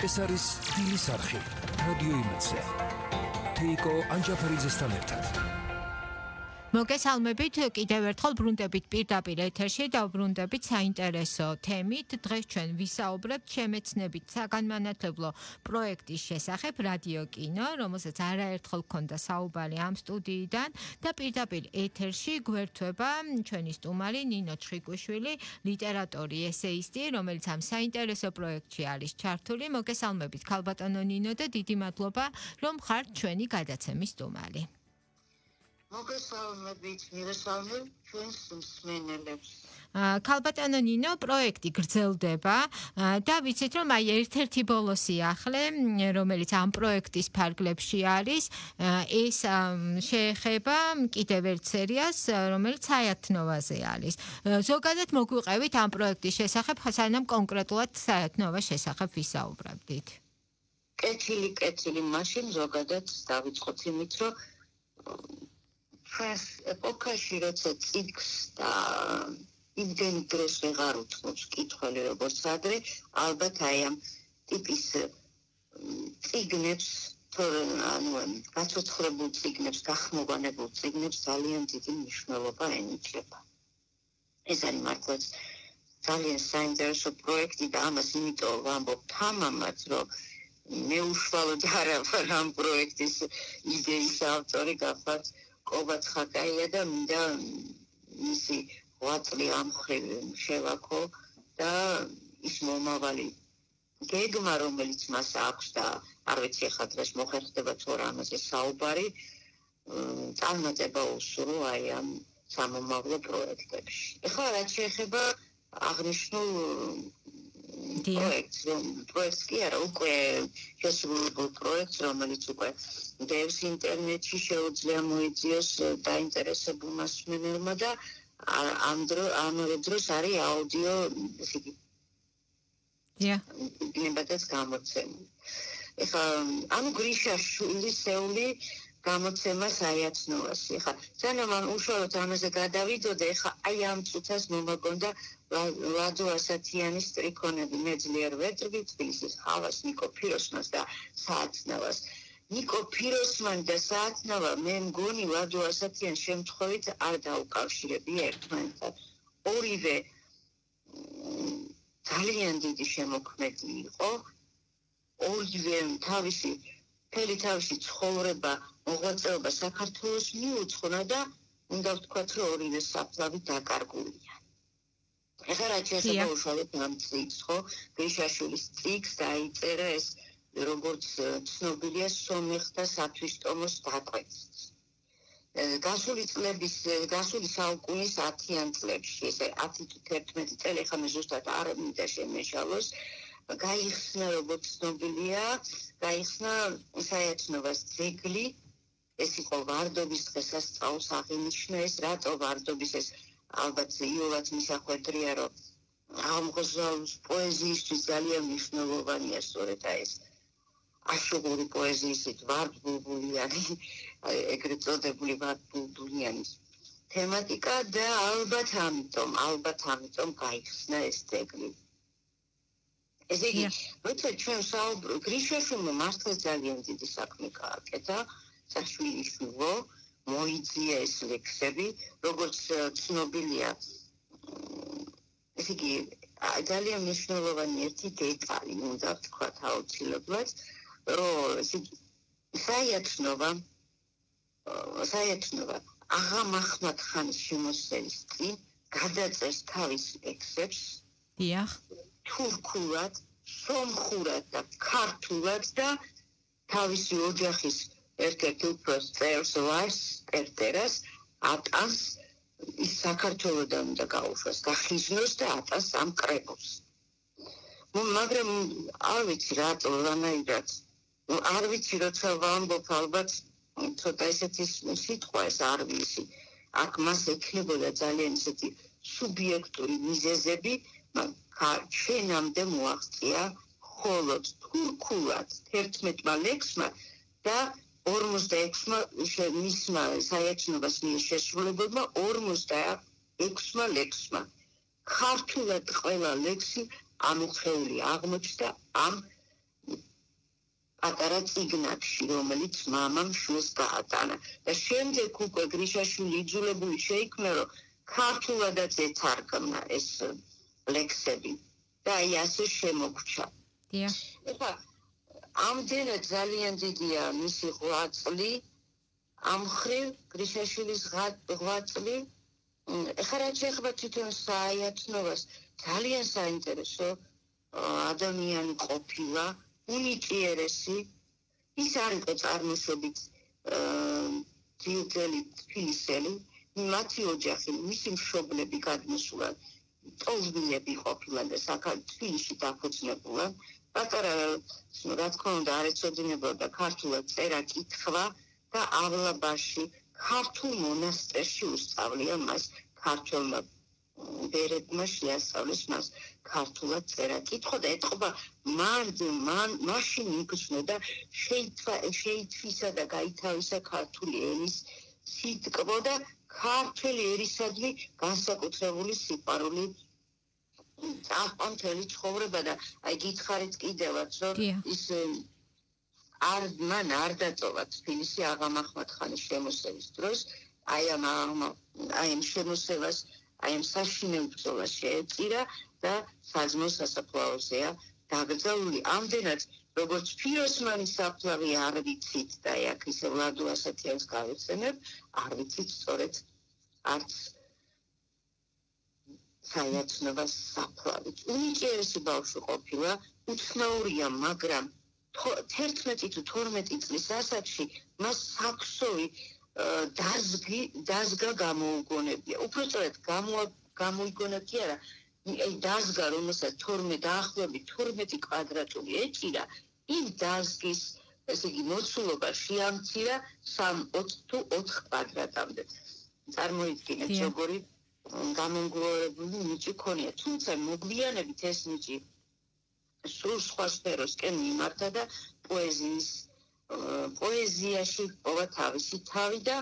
ეს არის სტილის არხი, რადიო იმედზე. თეიკო ანჯაფარიძესთან ერთად. მოგესალმებით, კიდევ ერთხელ ბრუნდებით პირდაპირ ეთერში და ვბრუნდებით საინტერესო თემით. დღეს ჩვენ ვისაუბრებთ შემეცნებით საგანმანათლებლო პროექტის შესახებ რადიო კინო, რომელსაც არაერთხელ გქონდა საუბარი ამ სტუდიიდან და პირდაპირ ეთერში გვერდება ჩვენი სტუმარი ნინო ჩხიკვიშვილი, ლიტერატორი, ესეისტი, რომელიც ამ საინტერესო პროექტში არის ჩართული. მოგესალმებით, ქალბატონო ნინო და დიდი მადლობა, რომ ხართ ჩვენი გადაცემის სტუმარი. მოგესალმებით, მივესალმებ ჩვენს მსმენელებს. ქალბატონო ნინო, პროექტი გრძელდება და ვიცით, რომ აი ერთ-ერთი ბოლოსი ახლე, რომელიც ამ პროექტის ფარგლებში არის, ეს შეეხება კიდევ ერთ სერიას, რომელიც საათნოვაზე არის. ზოგადად მოგვიყევით ამ პროექტის შესახებ, სანამ კონკრეტულად საათნოვას შესახებ ვისაუბრებდით. კეთილი, მაშინ ზოგადად დავიწყოთ იმით, რომ ჩვენს ეპოქაში, როცა წიგნს და იმდენი დროს ვეღარ უთმობს კითხველი როგორც ადრე, ალბათ აი ამ ტიპის წიგნებს, გაცოცხლებულ წიგნებს, გახმოვანებულ წიგნებს ძალიან დიდი მნიშვნელობა ენიჭება. ეს არის მართლაც ძალიან საინტერესო პროექტი და ამას იმიტომ ვამბობ თამამად, რომ მე უშუალოდ არ ვარ ამ პროექტის იდეის ავტორი, გახლავთ კობაც ხაკაია და მინდა მისი 8 წელი ამ მხრივ შევაქო და ის მომავალი გეგმა, რომელიც მას აქვს და არ ვიცი ახლა დღეს მოხერხდება თუ არა ამაზე საუბარი, წარმატება უსურო აი ამ სამომავლო პროექტებში. ახლა რაც შეეხება აღნიშნულ პროექტს კი არა, უკვე შესრულებულ პროექტს, რომელიც უკვე დევს ინტერნეტში, შეუძლია მოიძიოს დაინტერესებულმა მსმენელმა და ამ დროს არის აუდიო ნებადაც გამოცემული. ეხლა ამ გრიშაშვილისეული გამოცემა საათნოვასი. ეხლა სანამ უშუალოდ ამაზე გადავიდოდე, ეხლა აი ამ წუთას მომაგონდა ლადო ასათიანის ტრიქონები, მე ძლიერ ვეტრბი თბილისის ჰავას, ნიკო ფიროსმანს და საათნოვას. ნიკო ფიროსმანი და საათნოვა მე მგონი ლადო ასათიანს შემთხვევით არ დაუკავშირები ერთმანეთთან. ორივე ძალიან დიდი შემოქმედი იყო, ორივე თავისი ცხოვრება, მოღვაწეობა საქართველოს მიუძღვნა და უნდა ვთქვათ, რომ ორივე საფლავი დაკარგულია. ეხლა რაც შეეხება უშუალოდ ამ წიგნს, ხო, გრიშაშვილის წიგნს დაიწერა ეს როგორც ცნობილია სომეხთა სათვისტომოს დაკვეთით. გასული საუკუნის 10-იან წლებში, ესე 10-11 წელი, ახლა მე ზუსტად არ მინდა შემეშალოს, გაიხსნა როგორც ცნობილია, გაიხსნა საათნოვას ძეგლი, ეს იყო ვარდობის დღესასწაულს აღინიშნა ეს, რატო ვარდობის ეს ალბათ იოლად მისახვედრია, რომ ამღზავის პოეზიისთვის ძალიან მნიშვნელოვანია სწორედ ეს აშუღური პოეზიისით ვარდბულბულიანი, ეგრეთ წოდებული ვარდბულბულიანის თემატიკა და ალბათ ამიტომ გაიხსნა ეს ძეგლი. ესე იგი, როცა ჩვენ საუბრობთ, გრიშაშვილმა მართლა ძალიან დიდი საქმე გააკეთა, საშვილიშვილო, მოიძია ეს ლექსები, როგორც ცნობილია. ესე იგი, ძალიან მნიშვნელოვანი ერთი დეტალი, უნდა ვთქვათ აუცილებლად, რომ საათნოვა აღამ ახმად-ხანის შემოსევის წინ გადაწერს თავის ლექსებს თურქულად, სომხურად და ქართულად და თავისი ოჯახის ერთ-ერთ უფროს წევრს ვარს ტერტერას ატანს ის საქართველოდან უნდა გაუშვას, გახიზნოს და ატანს ამ კრებულს. მაგრამ არ ვიცი რატო რანაირად არ ვიცი, როცა ვამბობ ალბათ ცოტა ესეთი სიტყვა ეს არ ვიცი. აქ მას ექნებოდა ძალიან ესეთი სუბიექტური მიზეზები, ჩვენამდე მოაღწია მხოლოდ თურქულად 11 ლექსმა და 46-მა მისმა საათნოვას მიერ შესრულებულმა 46 ლექსმა. ქართულად ყველა ლექსი ამოხეული აღმოჩნდა ამ პატარა წიგნებში, რომელიც მამამ შვილს გაატანა. და შემდეგ უკვე გრიშაშვილი იძულებული შეიქმნა, რომ ქართულადაც ეთარგმნა ეს ლექსები და აი ასე შემოგჩა. ეხლა ამდენად ძალიან დიდია მისი ღვაწლი, ამ მხრივ გრიშაშვილის ღვაწლი. ეხლა რაც შეეხება თვითონ საიათნობას, ძალიან საინტერესო ადამიანი ყოფილა, უნიკიერესი. ის არ იყო წარმოშობით ძილძელი თბილისელი, მათი ოჯახი, მისი მშობლები გადმოსულან ტოვბილები ყოფილან და თბილისში დაფუძნებულან. პატარა, რა თქმა უნდა, არ ეცოდინებოდა ქართულად წერა კითხვა და ავლაბაში ქართულ მონასტერში უსწავლია მას ქართველმა ბერებმა შეასწავლეს მას ქართულად წერა კითხვა და ეთყობა მაშინ იგრძნო და შეითვისა და გაითავისა ქართული ენის სიტკბო და ქართული ერისადმი განსაკუთრებული სიყვარული წაყვა მთელი ცხოვრება და აი გითხარით კიდევაც რომ ის მან არ დატოვა თბილისი აღა მაჰმად ხანის შემოსევის დროს აი ამ შემოსევას აი ამ საშინელ ბრძოლას შეეწირა და საძმო სასაფლაოზეა დაკრძალული. ამდენად როგორც ფიროსმანის საფლავი არ ვიცით და აქ ისე ვლადო ასათიანს გავიხსენებ, არ ვიცით სწორედ არც საიათნობას საფლავი. უნიკიერესი ბავშვი ყოფილა, უცნაურია, მაგრამ 11 თუ 12 წლის ასაკში მას საქსოვი დაზგა გამოუგონებია. უბრალოდ გამოიგონა კი არა, დაზგა, რომელსაც დაახლოებით 12 კვადრატული ეჭირა, იმ დაზგის, ესე იგი, მოცულობა შეამცირა 3 თუ 4 კვადრატამდე. წარმოიდგინეთ, როგორი გამონგლოებული ნიჭი ქონია. თუმცა მოგვიანებით ეს ნიჭი სულ სხვა სფეროსკენ მიმართა და პოეზიაში პოვა თავისი თავი და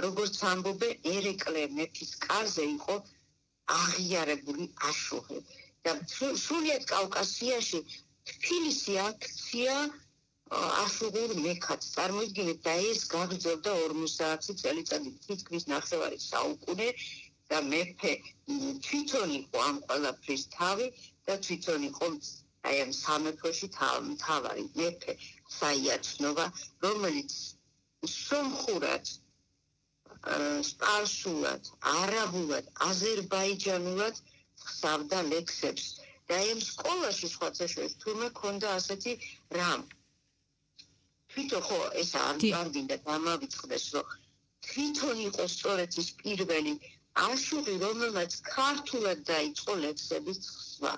როგორც ამბობენ, ერეკლე მეფის კარზე იყო აღიარებული აშუღი. და სრულიად კავკასიაში თბილისი აქცია აშუღურ მექად. წარმოიდგინეთ და ეს გაგრძელდა 50 წელიწადი, თითქმის 9 საუკუნე და მეფე თვითონ იყო ამ ყველაფრის თავი და თვითონ იყო აი ამ სამეფოში მთავარი მეფე საიათნოვა, რომელიც სომხურად, სპარსულად, არაბულად, აზერბაიჯანულად ხსავდა ლექსებს და ამ სკოლაში სხვათაშორის თურმე ქონდა ასეთი რამ. თვითონ ხო ეს არ გინდა დამავიწყდეს, რომ თვითონ იყო სწორედ ის პირველი აშუღი, რომელმაც ქართულად დაიწყო ლექსების ხსვა.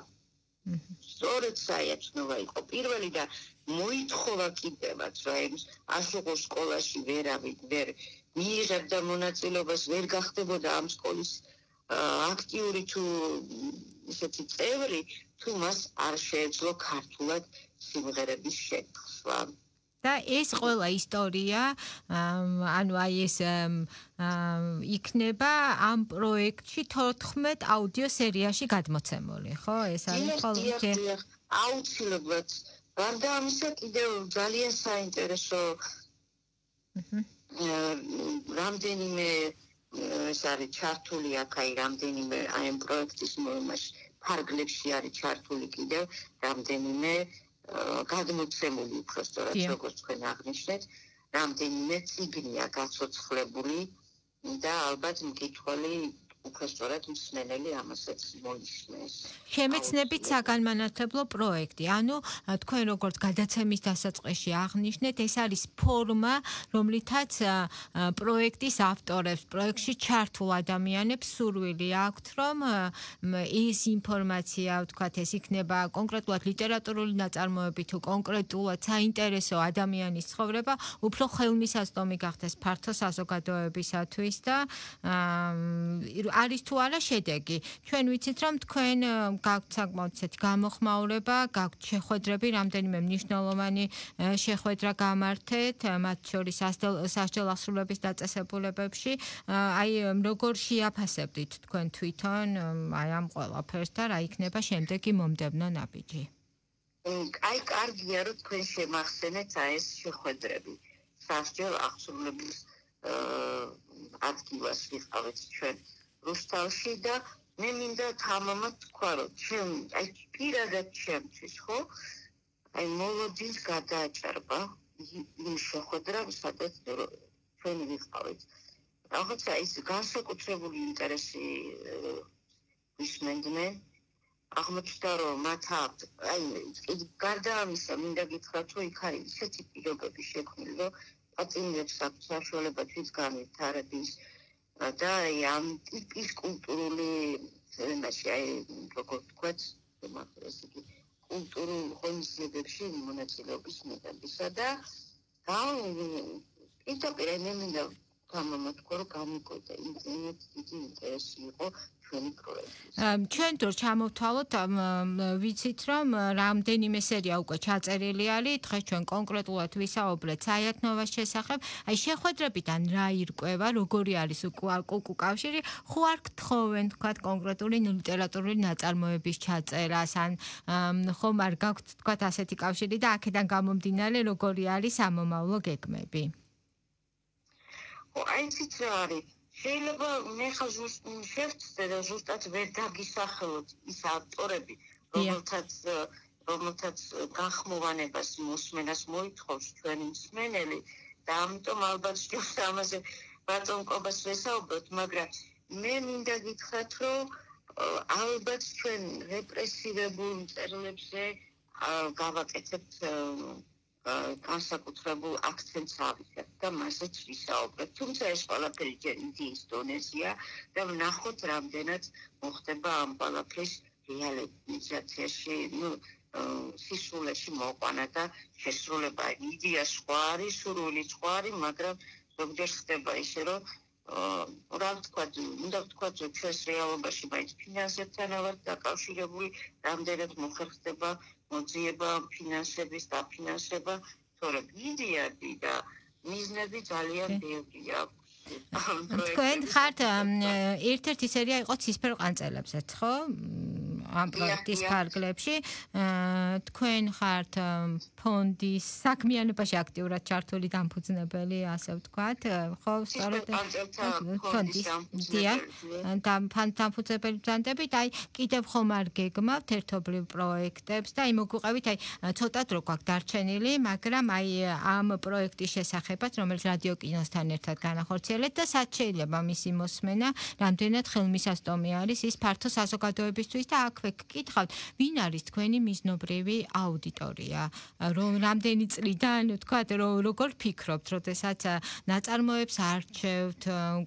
სწორედ საიათნოვა იყო პირველი და მოითხოვა კიდევაც, რომ აშუღოს სკოლაში ვერ მიიღებდა მონაწილეობას, ვერ გახდებოდა ამ სკოლის აქტიური თუ ისეთი წევრი, თუ მას არ შეეძლო ქართულად სიმღერების შექმნა. და ეს ყველა ისტორია, ანუ აი ეს იქნება ამ პროექტში 14 აუდიო სერიაში გადმოცემული, ხო? ეს არის ხოლმე აუცილებლად. გარდა ამისა, კიდევ ძალიან საინტერესო რამდენიმე ეს არის ჩართული აქ, აი რამდენიმე აი ამ პროექტის ფარგლებში არის ჩართული კიდევ რამდენიმე გადმოცემული, უფრო სწორად, როგორც თქვენ აღნიშნეთ, რამდენიმე წიგნია გაცოცხლებული და ალბათ მკითხველი უფრო სწორად მსმენელი ამასაც მოისმენს. შემეცნებით საგანმანათლებლო პროექტი. ანუ თქვენ როგორც გადაცემის დასაწყისში აღნიშნეთ, ეს არის ფორმა, რომლითაც პროექტის ავტორებს, პროექტში ჩართულ ადამიანებს სურვილი აქვთ, რომ ის ინფორმაცია, ვთქვათ, ეს იქნება კონკრეტულად ლიტერატურული ნაწარმოები თუ კონკრეტულად საინტერესო ადამიანის ცხოვრება, უფრო ხელმისაწვდომი გახდეს ფართო საზოგადოებისათვის და არის თუ არა შედეგი. ჩვენ ვიცით, რომ თქვენ გაქვთ საკმაოდ ისეთი გამოხმაურება, გაქვთ შეხვედრები, რამდენიმე მნიშვნელოვანი შეხვედრა გამართეთ, მათ შორის სასჯელ ასრულების დაწესებულებებში. აი, როგორ შეაფასებდით თქვენ თვითონ აი ამ ყველაფერს და რა იქნება შემდეგი მომდევნო ნაბიჯი? აი კარგია რომ თქვენ შემახსენეთ ეს შეხვედრები სასჯელ აღსრულების ადგილას ვიყავით ჩვენ რუსთავში და მე მინდა თამამად თქვა რომ ჩვენ აი პირადად ჩემთვის ხო აი მოლოდინს გადააჭარბა იმ შეხვედრამ სადაც ჩვენ ვიყავით რაღაცა ის განსაკუთრებული ინტერესი ისმენდნენ აღმოჩნდა რომ მათ აი გარდა ამისა მინდა გითხრათ რომ იქ არის ისეთი პირობები შექმნილი რომ პაციენტებს აქვს საშუალება თვით განვითარების და აი ამ ტიპის კულტურული ენაში აი როგორ ვთქვათ ეს იგი კულტურულ ღონისძიებებში მონაწილეობის მიღებისა და პირდაპირ მე მინდა თამამად თქვა რომ გამიკვეთა ინტერნეტ დიდი ინტერესი იყო ჩვენი პროექტის. ჩვენ თუ ჩამოვთვალოთ ვიცით რომ რამდენიმე სერია უკვე ჩაწერილი არის დღეს ჩვენ კონკრეტულად ვისაუბრეთ საიათნოვას შესახებ აი შეხვედრებიდან რა ირკვევა როგორი არის კუკუ კავშირი ხო არ გთხოვენ თქვა კონკრეტული ლიტერატურული ნაწარმოების ჩაწერას ან ხომ არ გაქვთ თქვა ასეთი კავშირი და აქედან გამომდინარე როგორი არის ამომავლო გეგმები აი ცით რა არის შეიძლება მე ხა შევწდე და ზუსტად ვერ დაგისახელოთ ის ავტორები რომელთაც გახმოვანებას მოსმენას მოითხოვს ჩვენი მსმენელი და ამიტომ ალბათ შევს ამაზე ბატონ კობას ვესაუბროთ მაგრამ მე მინდა გითხრათ რომ ალბათ ჩვენ რეპრესირებულ მწერლებზე გავაკეთებთ განსაკუთრებულ აქცენტს ავიღებთ და მასეც ვისაუბრებთ. თუმცა ეს ყველაფერი ჯერ იდეის დონეზეა და ვნახოთ რამდენად მოხდება ამ ყველაფრის რეალიზაციაში, სისრულეში მოყვანა და შესრულება. იდეა სხვა არის, სურვილი სხვა არის, მაგრამ ზოგჯერ ხდება ისე, რომ რა ვთქვათ, უნდა ვთქვათ, რომ ჩვენს რეალობაში მაინც ფინანსებთან ვართ დაკავშირებული, რამდენად მოხერხდება მოძიება ფინანსების დაფინანსება, თორემ იდეები და მიზნები ძალიან ბევრი აქვს. თქვენ ხართ ერთ-ერთი სერია იყო ცისფერ ყანწელებზეც, ხო? ამ პროექტის ფარგლებში თქვენ ხართ ფონდის საქმიანობაში აქტიურად ჩართული დამფუძნებელი, ასე ვთქვათ, ხო, სწორედ ფონდის დამფუძნებელი ბრძანდებით, აი კიდევ ხომ არ გეგმავთ ერთობლივ პროექტებს და აი მოგვიყევით აი ცოტად რო გვაქვს დარჩენილი, მაგრამ აი ამ პროექტის შესახებაც, რომელიც რადიო კინოსთან ერთად განახორციელეთ და სად შეიძლება მისი მოსმენა, რამდენად ხელმისაწვდომი არის ის ფართო საზოგადოებისთვის და აქვე გკითხავთ, ვინ არის თქვენი მიზნობრივი აუდიტორია? რომ რამდენი წლიდან, ვთქვათ, როგორ ფიქრობთ, როდესაც ნაწარმოებს არჩევთ,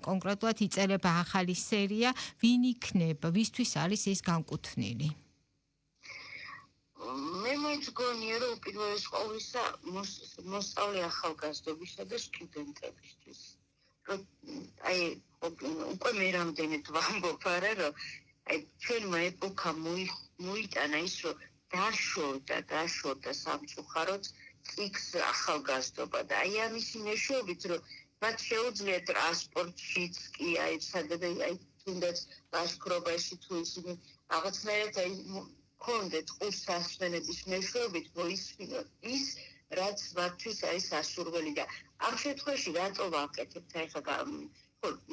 კონკრეტულად იწერება ახალი სერია, ვინ იქნება, ვისთვის არის ის განკუთვნილი? მე მგონია, რომ უპირველეს ყოვლისა მოსწავლე ახალგაზრდობისა და სტუდენტებისთვის. აი, უკვე მე რამდენად ვამბობ, არა, რომ აი ჩვენმა ეპოქამ მოიტანა ის რომ დაშორდა სამწუხაროდ წიგს ახალგაზრდობა და აი ამისი მეშვეობით რომ მათ შეუძლიათ ტრანსპორტშიც კი აი სადღაც აი თუნდაც ლაშქრობაში თუ ისინი რაღაცნაირად აი კონდეთ ყურსასმენების მეშვეობით მოისმინოთ ის რაც მათთვის არის სასურველი და ამ შემთხვევაში რატო ვაკეთებთ აი ხა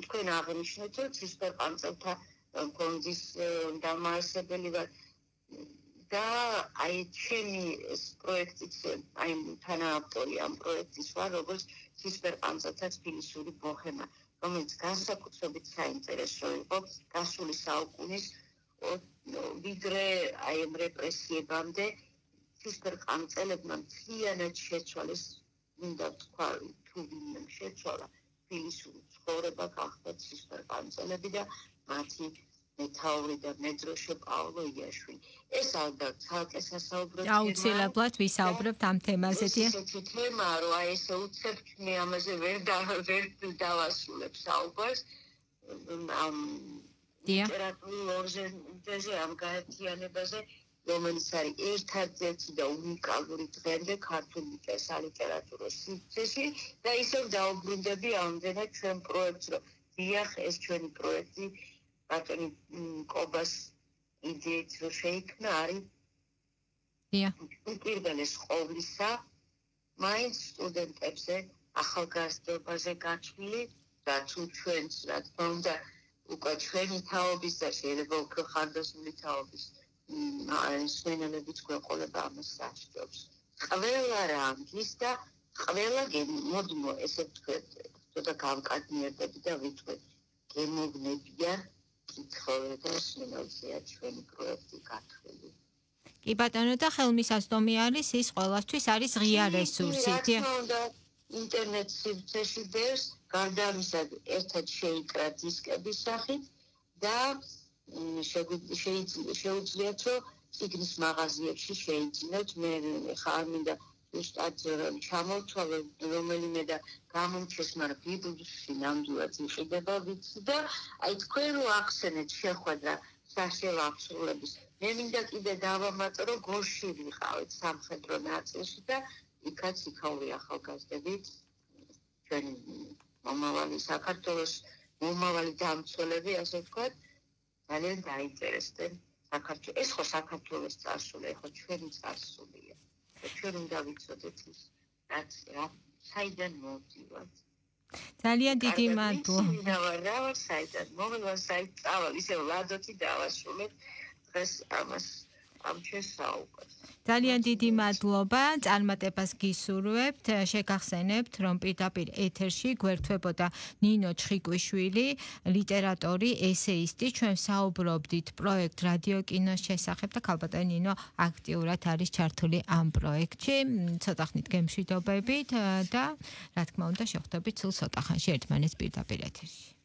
თქვენ აღნიშნეთ რომ ცისფერ ყანწელთა ფონდის დამაარსებელი ვარ და აი ჩემი ეს პროექტიც აი თანაავტორი ამ პროექტის ვარ როგორც ცისფერ ყანწელთა თბილისური ბოჰემა რომელიც განსაკუთრებით საინტერესო იყო გასული საუკუნის ვიდრე აი ამ რეპრესიებამდე ცისფერ ყანწელებმა მთლიანად შეცვალეს მინდა თქვა თუ ვინმე შეცვალა თბილისური ცხოვრება გახდა ცისფერ ყანწელები და მათი მეთაური და მედროშე პავლო იაშვილი. ეს ალბათ ცალკე სასაუბრო თემაა. აუცილებლად ვისაუბრებთ ამ თემაზე. ესეთი თემაა, რომ აი ესე უცებთ მე ამაზე ვერ დავასრულებ საუბარს. ამ ლიტერატურულ ორჟენზე ამ გაერთიანებაზე, რომელიც არის ერთადერთი და უნიკალური დღემდე ქართული სალიტერატურო სივრცეში და ისევ დაუბრუნდები ამდენად ჩვენ პროექტს, რომ დიახ, ეს ჩვენი პროექტი ბატონი კობას იდეით რო შეიქმნა არის დიახ. უპირველეს ყოვლისა, მაინც სტუდენტებზე ახალგაზრდობაზე გათვლილი და თუ ჩვენც რა თქმა უნდა უკვე ჩვენი თაობის და შეიძლება უფრო ხანდაზმული თაობის მსმენელებიც გვეყოლება ამას საჭიროებს. ყველა რანგის და ყველა მოდმო ესე ვთქვათ, ცოტა გავკადნიერდები და ვიტყვით, გემოვნებიან კითხოვე და შემოძია ჩვენი პროექტი გათვლილი. კი ბატონო და ხელმისაწვდომი არის ის ყველასთვის არის ღია რესურსი. ინტერნეტ სივრცეში ბევრს გარდა ამისა ერთად შეიკრა დისკების სახით და შეუძლიათ რომ წიგნის მაღაზიებში შეიძინოთ. მე ხა არ მინდა ზუსტად ჩამოვთვალე რომელიმე და გამომჩეს, მაგრამ ბიბლში ნამდვილად იყიდება ვიცი და აი თქვენ რო ახსენეთ შეხვედრა საშიაო აღსრულების, მე მინდა კიდე დავამატო, გორში ვიყავით სამხედრო ნაწილში და იქაც იქაური ახალგაზრდები ჩვენი მომავალი საქართველოს მომავალი დამცველები, ასე ვთქვათ, ძალიან დაინტერესდნენ საქართველოს. ეს ხო საქართველოს წარსულია, ხო ჩვენი წარსულია. ჩვენ უნდა ვიცოდეთ ის, რაც საიდან მოვდივართ. ძალიან დიდი მადლობა. რა ვარ საიდან მოვიდა საით წავალ, ისე ლადოთი დავასრულებ დღეს ამას ამ ჩვენს საუბარს. ძალიან დიდი მადლობა, წარმატებას გისურვებთ. შეგახსენებთ, რომ პირდაპირ ეთერში გვერდთვებოდა ნინო ჩხიკვიშვილი, ლიტერატორი, ესეისტი. ჩვენ საუბრობდით პროექტ რადიო კინოს შესახებ და ქალბატონი ნინო აქტიურად არის ჩართული ამ პროექტში. ცოტა ხნით გემშვიდობებით და რა თქმა უნდა, შევხვდებით სულ ცოტა ხანში ერთმანეთს პირდაპირ ეთერში.